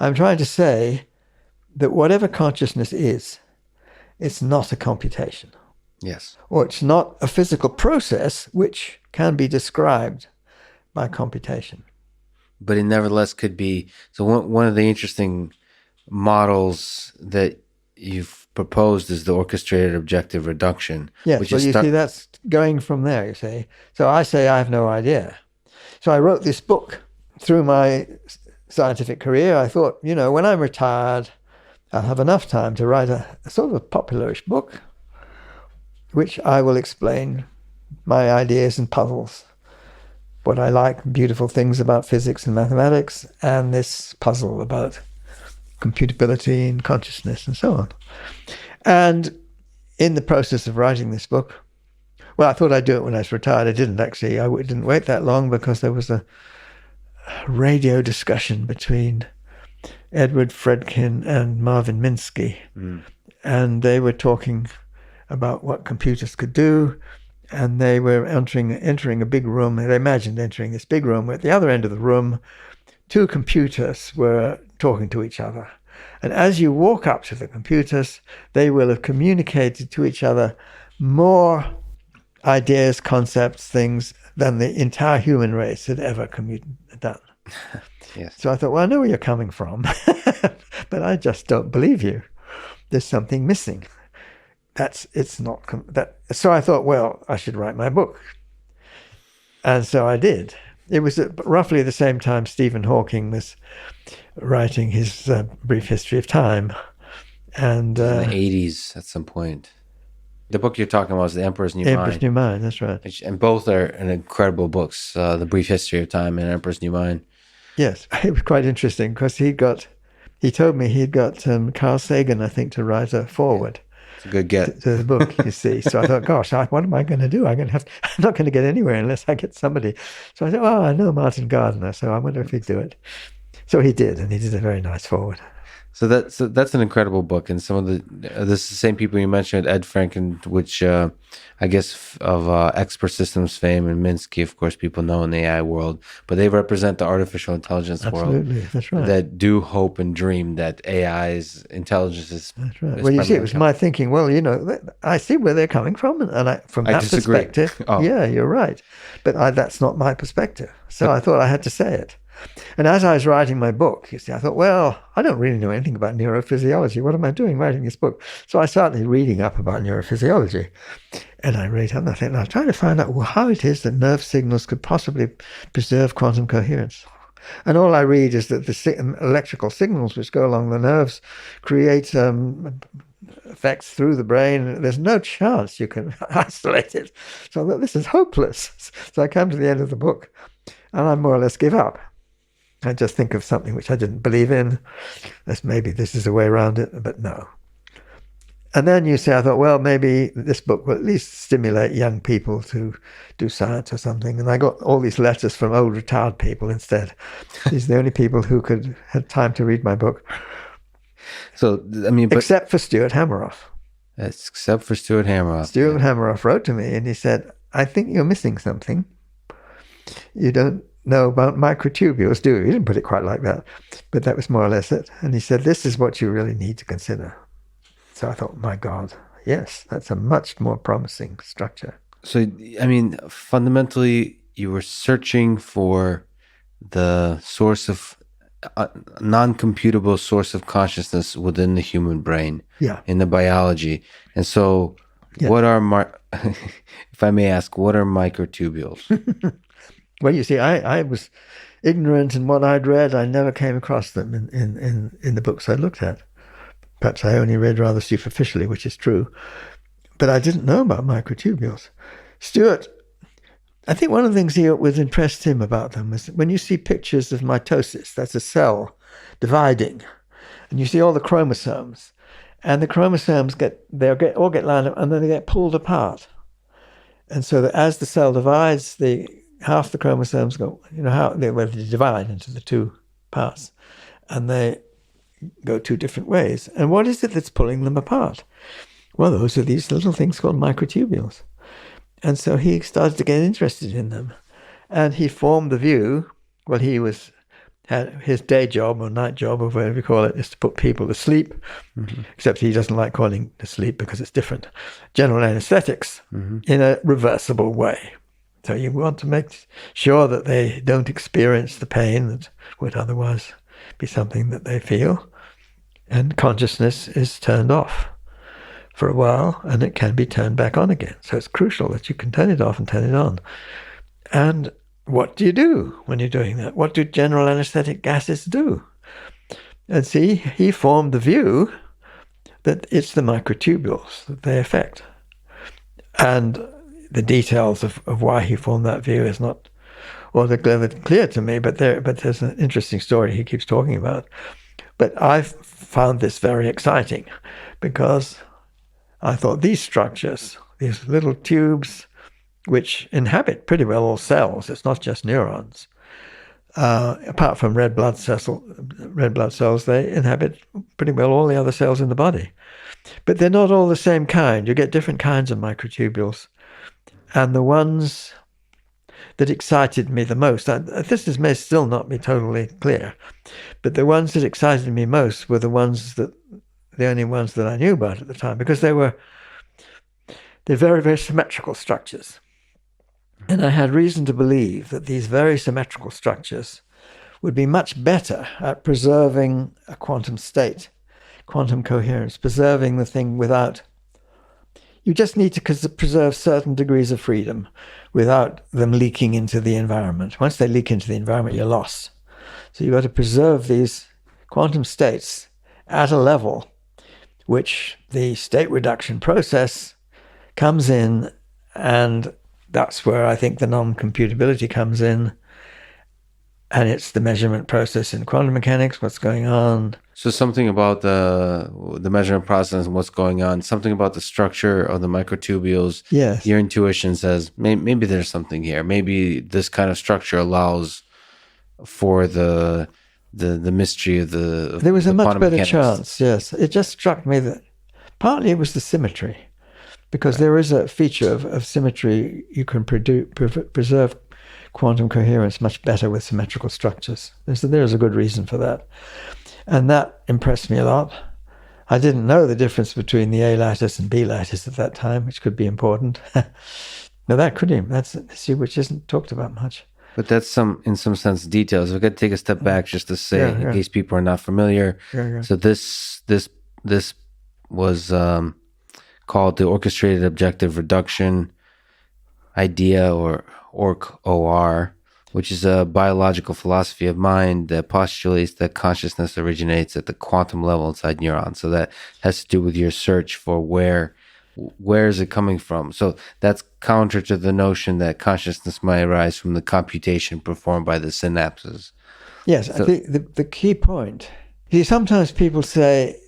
I'm trying to say that whatever consciousness is, it's not a computation. Yes. Or it's not a physical process which can be described by computation. But it nevertheless could be. So one of the interesting models that you've proposed is the orchestrated objective reduction. Yes, which well, is you see, that's going from there, you see. So I say I have no idea. So I wrote this book. Through my scientific career, I thought, when I'm retired, I'll have enough time to write a sort of a popularish book, which I will explain my ideas and puzzles, what I like, beautiful things about physics and mathematics, and this puzzle about computability and consciousness and so on. And in the process of writing this book, well, I thought I'd do it when I was retired. I didn't actually. I didn't wait that long because there was a radio discussion between Edward Fridman and Marvin Minsky. And they were talking about what computers could do. And they were entering a big room. They imagined entering this big room. At the other end of the room, two computers were talking to each other. And as you walk up to the computers, they will have communicated to each other more ideas, concepts, things than the entire human race had ever done. Yes. So I thought, well, I know where you're coming from, but I just don't believe you. There's something missing. It's not that. So I thought, well, I should write my book. And so I did. It was at roughly the same time Stephen Hawking was writing his Brief History of Time. And in the 80s at some point. The book you're talking about is The Emperor's New Mind. Emperor's New Mind, that's right. And both are incredible books, The Brief History of Time and Emperor's New Mind. Yes, it was quite interesting because he told me he'd got Carl Sagan, I think, to write a foreword. It's a good get. To the book, you see. So I thought, gosh, what am I going to do? I'm not going to get anywhere unless I get somebody. So I said, oh, I know Martin Gardner, so I wonder if he'd do it. So he did, and he did a very nice foreword. So that's an incredible book, and some of this is the same people you mentioned, Ed Franken, which I guess of expert systems fame, and Minsky, of course, people know in the AI world, but they represent the artificial intelligence Absolutely, world. That's right. That do hope and dream that AI's intelligence is. That's right. Well, you see, it was my thinking. Well, I see where they're coming from, and from that perspective, yeah, you're right, but that's not my perspective. So I thought I had to say it. And as I was writing my book, you see, I thought, well, I don't really know anything about neurophysiology. What am I doing writing this book? So I started reading up about neurophysiology. And I read up and I was trying to find out how it is that nerve signals could possibly preserve quantum coherence. And all I read is that the electrical signals which go along the nerves create effects through the brain. There's no chance you can isolate it. So I thought, this is hopeless. So I come to the end of the book and I more or less give up. I just think of something which I didn't believe in, as maybe this is a way around it, but no. And then I thought, well, maybe this book will at least stimulate young people to do science or something. And I got all these letters from old retired people instead. These are the only people who had time to read my book. So, I mean, except for Stuart Hameroff. Except for Stuart Hameroff. Stuart Hameroff wrote to me and he said, I think you're missing something. You don't know about microtubules, do you? He didn't put it quite like that, but that was more or less it. And he said, this is what you really need to consider. So I thought, my God, yes, that's a much more promising structure. So, I mean, fundamentally, you were searching for the source of non-computable source of consciousness within the human brain, in the biology. And so, what are, if I may ask, what are microtubules? Well, you see, I was ignorant in what I'd read. I never came across them in the books I looked at. Perhaps I only read rather superficially, which is true. But I didn't know about microtubules. Stuart, I think one of the things that impressed him about them was when you see pictures of mitosis, that's a cell dividing, and you see all the chromosomes, and the chromosomes all get lined up, and then they get pulled apart. And so that as the cell divides, half the chromosomes go, they divide into the two parts, and they go two different ways. And what is it that's pulling them apart? Well, those are these little things called microtubules. And so he started to get interested in them. And he formed the view, he was his day job or night job or whatever you call it is to put people to sleep, except he doesn't like calling it to sleep because it's different. General anesthetics in a reversible way. So you want to make sure that they don't experience the pain that would otherwise be something that they feel. And consciousness is turned off for a while, and it can be turned back on again. So it's crucial that you can turn it off and turn it on. And what do you do when you're doing that? What do general anesthetic gases do? And see, he formed the view that it's the microtubules that they affect. And the details of why he formed that view is not altogether clear to me, but there's an interesting story he keeps talking about. But I've found this very exciting because I thought these structures, these little tubes, which inhabit pretty well all cells, it's not just neurons. Apart from red blood cells, they inhabit pretty well all the other cells in the body. But they're not all the same kind. You get different kinds of microtubules. And the ones that excited me the most, may still not be totally clear, but the ones that excited me most were the only ones that I knew about at the time, because they're very, very symmetrical structures. And I had reason to believe that these very symmetrical structures would be much better at preserving a quantum state, quantum coherence, preserving the thing without... You just need to preserve certain degrees of freedom without them leaking into the environment. Once they leak into the environment, you're lost. So you've got to preserve these quantum states at a level which the state reduction process comes in, and that's where I think the non-computability comes in. And it's the measurement process in quantum mechanics, what's going on. So something about the measurement process and what's going on, something about the structure of the microtubules. Yes. Your intuition says maybe there's something here. Maybe this kind of structure allows for the mystery of the... There was a much better mechanics. chance, yes. It just struck me that partly it was the symmetry, because there is a feature of symmetry. You can preserve quantum coherence much better with symmetrical structures. There's a good reason for that. And that impressed me a lot. I didn't know the difference between the A lattice and B lattice at that time, which could be important. Now that could be, that's an issue which isn't talked about much. But that's in some sense details. We've got to take a step back just to say, in case people are not familiar. So this was called the orchestrated objective reduction idea, or OR, which is a biological philosophy of mind that postulates that consciousness originates at the quantum level inside neurons. So that has to do with your search for where is it coming from. So that's counter to the notion that consciousness might arise from the computation performed by the synapses. Yes, so, I think the key point, sometimes people say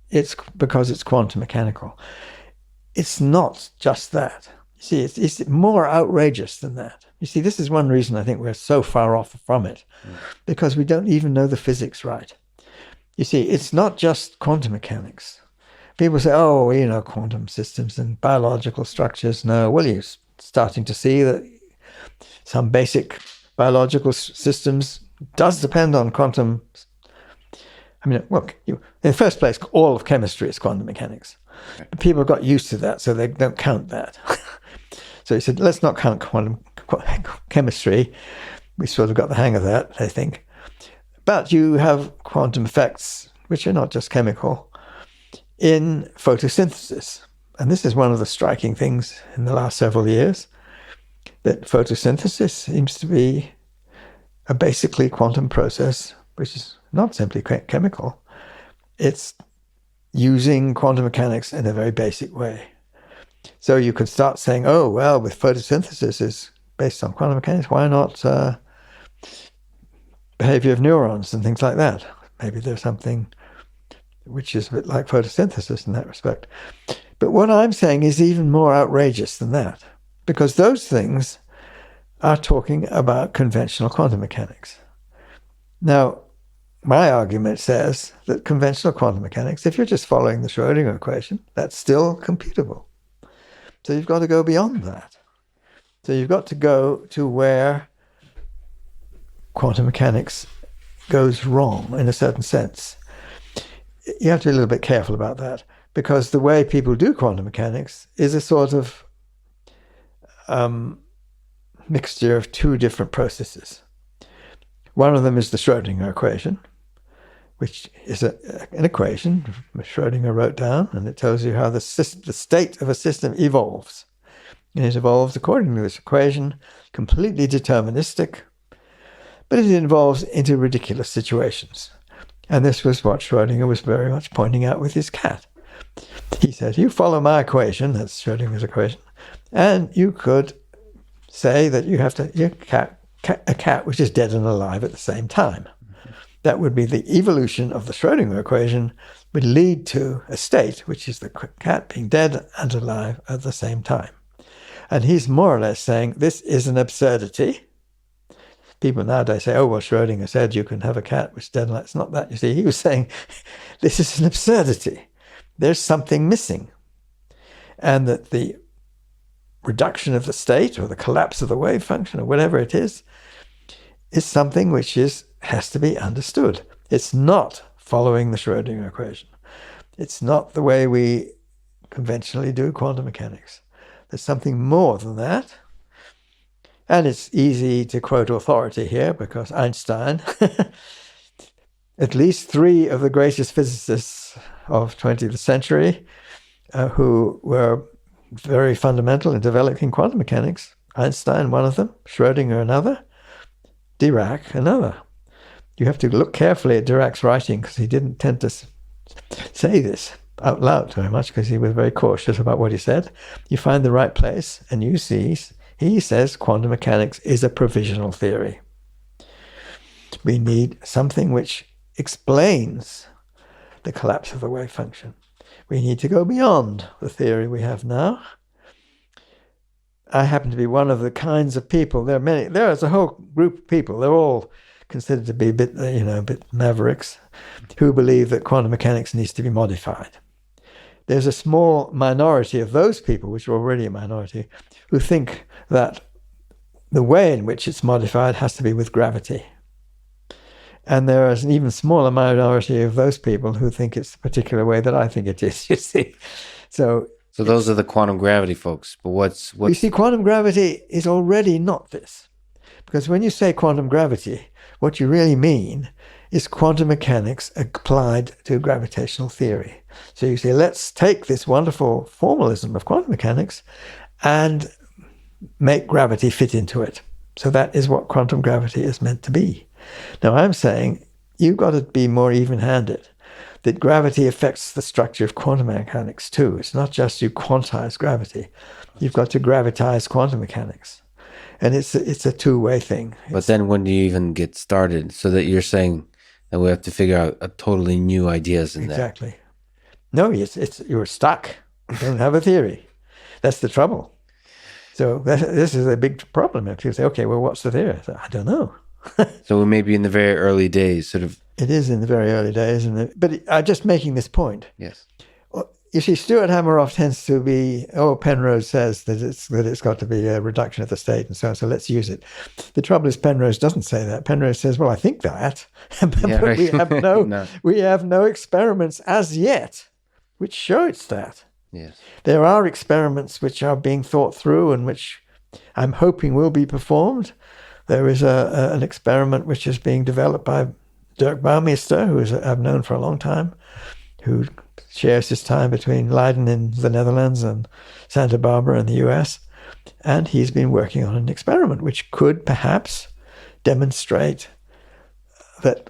it's because it's quantum mechanical. It's not just that. You see, it's more outrageous than that. You see, this is one reason I think we're so far off from it, because we don't even know the physics right. You see, it's not just quantum mechanics. People say, quantum systems and biological structures. No, well, you're starting to see that some basic biological systems does depend on quantum. I mean, look, in the first place, all of chemistry is quantum mechanics. But people got used to that, so they don't count that. So he said, let's not count quantum chemistry. We sort of got the hang of that, I think. But you have quantum effects, which are not just chemical, in photosynthesis. And this is one of the striking things in the last several years, that photosynthesis seems to be a basically quantum process, which is not simply chemical. It's using quantum mechanics in a very basic way. So you could start saying, with photosynthesis is based on quantum mechanics, why not behavior of neurons and things like that? Maybe there's something which is a bit like photosynthesis in that respect. But what I'm saying is even more outrageous than that, because those things are talking about conventional quantum mechanics. Now, my argument says that conventional quantum mechanics, if you're just following the Schrodinger equation, that's still computable. So you've got to go beyond that. So you've got to go to where quantum mechanics goes wrong in a certain sense. You have to be a little bit careful about that, because the way people do quantum mechanics is a sort of mixture of two different processes. One of them is the Schrodinger equation, which is an equation Schrodinger wrote down, and it tells you how the state of a system evolves. And it evolves according to this equation, completely deterministic, but it evolves into ridiculous situations. And this was what Schrodinger was very much pointing out with his cat. He said, you follow my equation, that's Schrodinger's equation, and you could say that you have a cat which is dead and alive at the same time. That would be the evolution of the Schrodinger equation would lead to a state, which is the cat being dead and alive at the same time. And he's more or less saying this is an absurdity. People nowadays say, oh, well, Schrodinger said you can have a cat which is dead and alive. It's not that, you see. He was saying this is an absurdity. There's something missing. And that the reduction of the state or the collapse of the wave function or whatever it is something which has to be understood. It's not following the Schrodinger equation. It's not the way we conventionally do quantum mechanics. There's something more than that. And it's easy to quote authority here because Einstein, at least three of the greatest physicists of 20th century who were very fundamental in developing quantum mechanics, Einstein, one of them, Schrodinger, another, Dirac, another. You have to look carefully at Dirac's writing because he didn't tend to say this out loud very much because he was very cautious about what he said. You find the right place and you see he says quantum mechanics is a provisional theory. We need something which explains the collapse of the wave function. We need to go beyond the theory we have now. I happen to be one of the kinds of people. There is a whole group of people. They're all considered to be a bit mavericks who believe that quantum mechanics needs to be modified. There's a small minority of those people, which are already a minority, who think that the way in which it's modified has to be with gravity. And there is an even smaller minority of those people who think it's the particular way that I think it is, you see. So those are the quantum gravity folks. But what's you see, quantum gravity is already not this. Because when you say quantum gravity, what you really mean is quantum mechanics applied to gravitational theory. So you say, let's take this wonderful formalism of quantum mechanics and make gravity fit into it. So that is what quantum gravity is meant to be. Now I'm saying you've got to be more even-handed, that gravity affects the structure of quantum mechanics too. It's not just you quantize gravity. You've got to gravitize quantum mechanics. And it's a two-way thing. But then when do you even get started? So that you're saying that we have to figure out a totally new ideas in that. Exactly. No, you're stuck. You don't have a theory. That's the trouble. So this is a big problem. If you say, okay, well, what's the theory? I don't know. So we may be in the very early days, sort of. It is in the very early days. But I'm just making this point. Yes. You see, Stuart Hameroff tends to be, Penrose says that it's got to be a reduction of the state and so on, so let's use it. The trouble is Penrose doesn't say that. Penrose says, well, I think that, but Yeah, right. we have no experiments as yet which show it's that. Yes. There are experiments which are being thought through and which I'm hoping will be performed. There is an experiment which is being developed by Dirk Bouwmeester, who I've known for a long time, who shares his time between Leiden in the Netherlands and Santa Barbara in the US. And he's been working on an experiment which could perhaps demonstrate that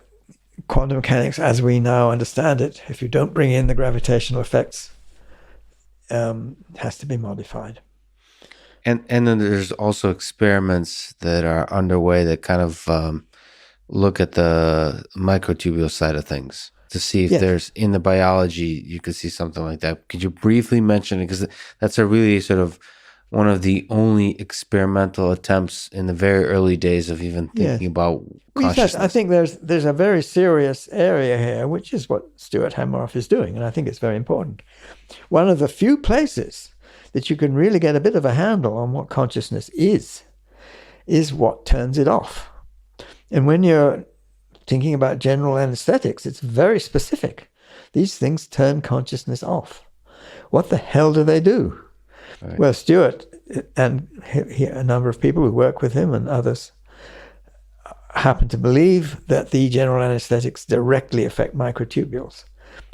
quantum mechanics, as we now understand it, if you don't bring in the gravitational effects, has to be modified. And then there's also experiments that are underway that kind of look at the microtubule side of things to see if there's, in the biology, you could see something like that. Could you briefly mention it? Because that's a really sort of one of the only experimental attempts in the very early days of even thinking about consciousness. I think there's a very serious area here, which is what Stuart Hameroff is doing, and I think it's very important. One of the few places that you can really get a bit of a handle on what consciousness is what turns it off. And when you're thinking about general anesthetics, it's very specific. These things turn consciousness off. What the hell do they do? Right. Well, Stewart and a number of people who work with him and others happen to believe that the general anesthetics directly affect microtubules.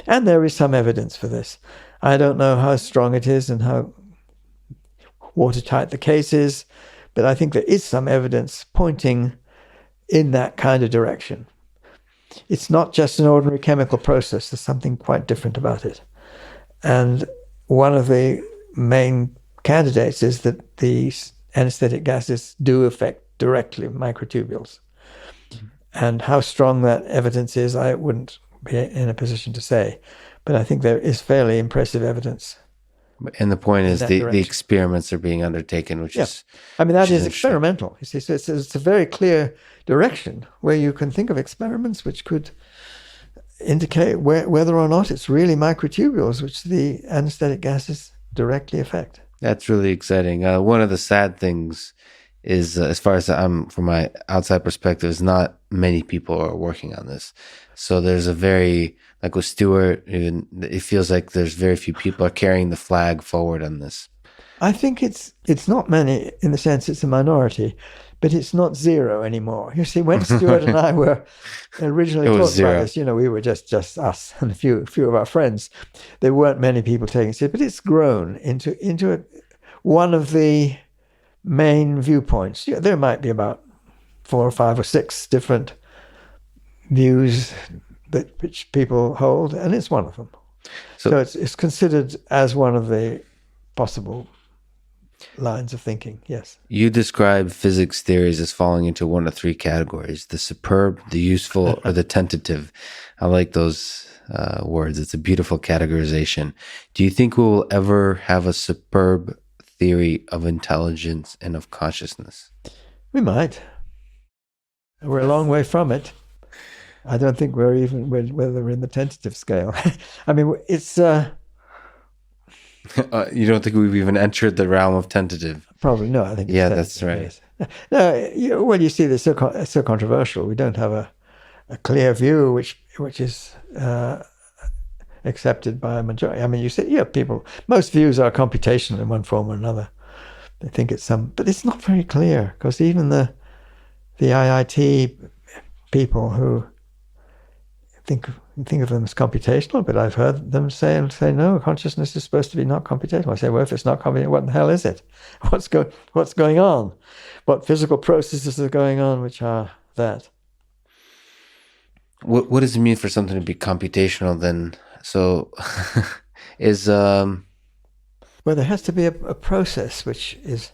And there is some evidence for this. I don't know how strong it is and how watertight the case is, but I think there is some evidence pointing in that kind of direction. It's not just an ordinary chemical process. There's something quite different about it. And one of the main candidates is that these anesthetic gases do affect directly microtubules. And how strong that evidence is, I wouldn't be in a position to say. But I think there is fairly impressive evidence. And the point is the experiments are being undertaken, which is... I mean, that is experimental. You see, so it's a very clear direction where you can think of experiments which could indicate whether or not it's really microtubules which the anesthetic gases directly affect. That's really exciting. One of the sad things is, as far as I'm, from my outside perspective, is not many people are working on this. So there's a very, like with Stewart, it feels like there's very few people are carrying the flag forward on this. I think it's not many in the sense it's a minority, but it's not zero anymore. You see, when Stewart and I were originally talking about this, we were just us and a few of our friends. There weren't many people taking it, but it's grown into one of the main viewpoints. There might be about 4 or 5 or 6 different views which people hold, and it's one of them. So it's considered as one of the possible lines of thinking, yes. You describe physics theories as falling into one of 3 categories: the superb, the useful, or the tentative. I like those words. It's a beautiful categorization. Do you think we will ever have a superb theory of intelligence and of consciousness? We might. We're a long way from it. I don't think we're even whether we're in the tentative scale. I mean, it's... you don't think we've even entered the realm of tentative? Probably no. I think it's that's right. Yes. No, well, you see, it's so controversial. We don't have a clear view which is accepted by a majority. I mean, you see, people. Most views are computational in one form or another. They think it's but it's not very clear, because even the IIT people who think of them as computational, but I've heard them say no, consciousness is supposed to be not computational. I say, well, if it's not computational, what the hell is it? What's going on? What physical processes are going on which are that? What does it mean for something to be computational then? So is well, there has to be a process which is...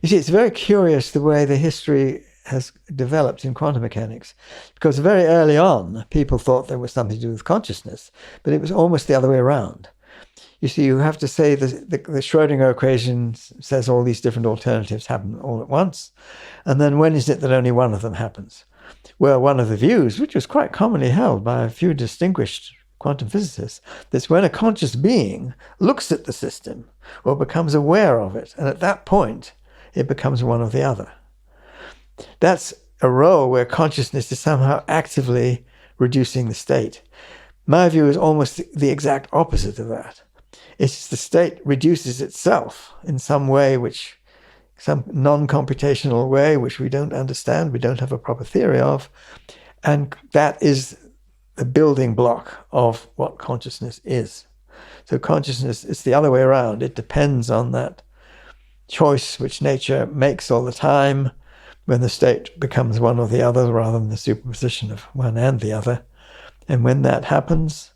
You see, it's very curious the way the history has developed in quantum mechanics, because very early on people thought there was something to do with consciousness, but it was almost the other way around. You see, you have to say the Schrodinger equation says all these different alternatives happen all at once, and then when is it that only one of them happens? Well, one of the views, which was quite commonly held by a few distinguished quantum physicists, that's when a conscious being looks at the system or becomes aware of it, and at that point it becomes one or the other. That's a role where consciousness is somehow actively reducing the state. My view is almost the exact opposite of that. It's the state reduces itself in some way, some non-computational way, which we don't understand, we don't have a proper theory of, and that is the building block of what consciousness is. So consciousness is the other way around. It depends on that choice which nature makes all the time, when the state becomes one or the other rather than the superposition of one and the other. And when that happens,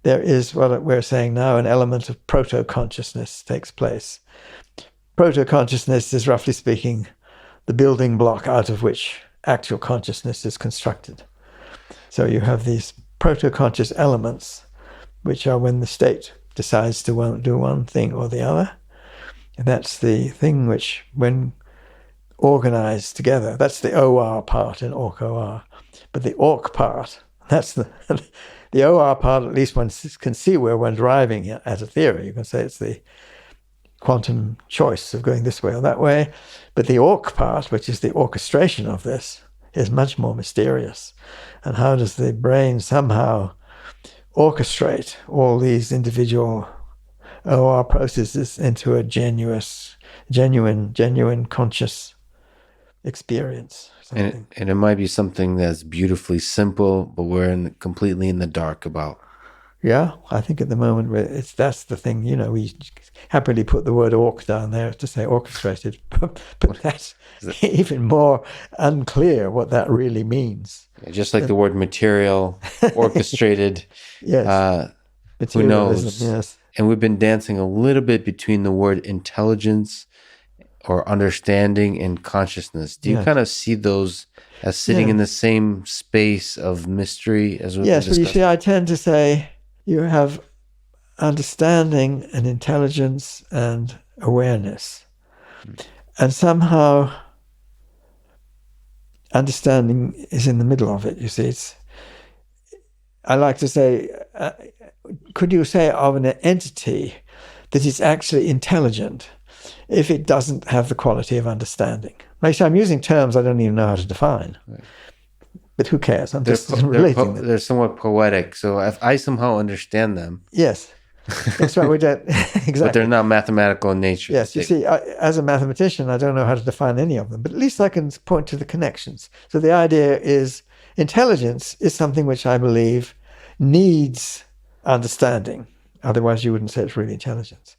there is what we're saying now, an element of proto-consciousness takes place. Proto-consciousness is, roughly speaking, the building block out of which actual consciousness is constructed. So you have these proto-conscious elements, which are when the state decides to do one thing or the other. And that's the thing which, when organized together, that's the OR part in orc-OR. But the orc part, that's the OR part, at least one can see where one's driving as a theory. You can say it's the quantum choice of going this way or that way. But the orc part, which is the orchestration of this, is much more mysterious. And how does the brain somehow orchestrate all these individual OR processes into a genuine conscious experience? And it might be something that's beautifully simple, but we're completely in the dark about. Yeah, I think at the moment that's the thing. We happily put the word "orc" down there to say orchestrated, but that's even more unclear what that really means. Yeah, just like the word material, orchestrated. Yes, Who materialism. knows? Yes, And we've been dancing a little bit between the word intelligence or understanding and consciousness. Do you kind of see those as sitting in the same space of mystery as we've been discussing? Well, you see, I tend to say you have understanding and intelligence and awareness. And somehow understanding is in the middle of it, you see. I like to say, could you say of an entity that is actually intelligent if it doesn't have the quality of understanding? I'm using terms I don't even know how to define. Right. But who cares? I'm just relating them. They're somewhat poetic. So if I somehow understand them. Yes. That's right. We don't exactly. But they're not mathematical in nature. Yes. You see, as a mathematician, I don't know how to define any of them, but at least I can point to the connections. So the idea is intelligence is something which I believe needs understanding. Otherwise, you wouldn't say it's really intelligence.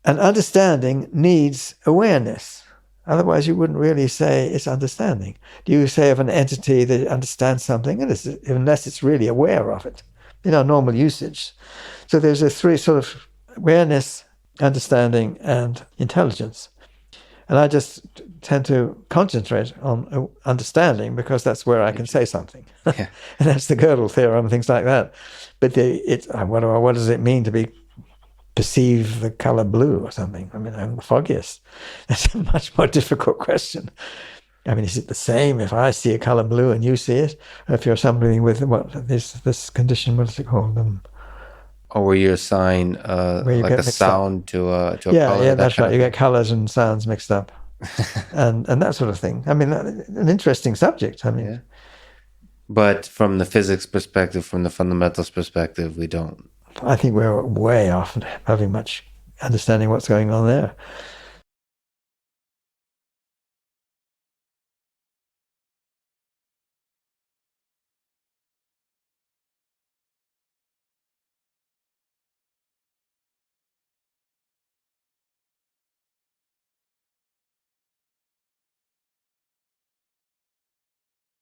And understanding needs awareness. Otherwise, you wouldn't really say it's understanding. Do you say of an entity that understands something, unless it's really aware of it, in our normal usage? So there's a three sort of awareness, understanding, and intelligence. And I just tend to concentrate on understanding because that's where I can say something. Yeah. And that's the Gödel theorem, things like that. But what does it mean to perceive the color blue or something? I'm the foggiest. That's a much more difficult question. Is it the same if I see a color blue and you see it? Or if you're somebody with this condition, what is it called? Where you assign like a sound to a color. Yeah, that's right. You get colors and sounds mixed up, and that sort of thing. An interesting subject. Yeah. But from the physics perspective, from the fundamentals perspective, we don't. I think we're way off having much understanding what's going on there.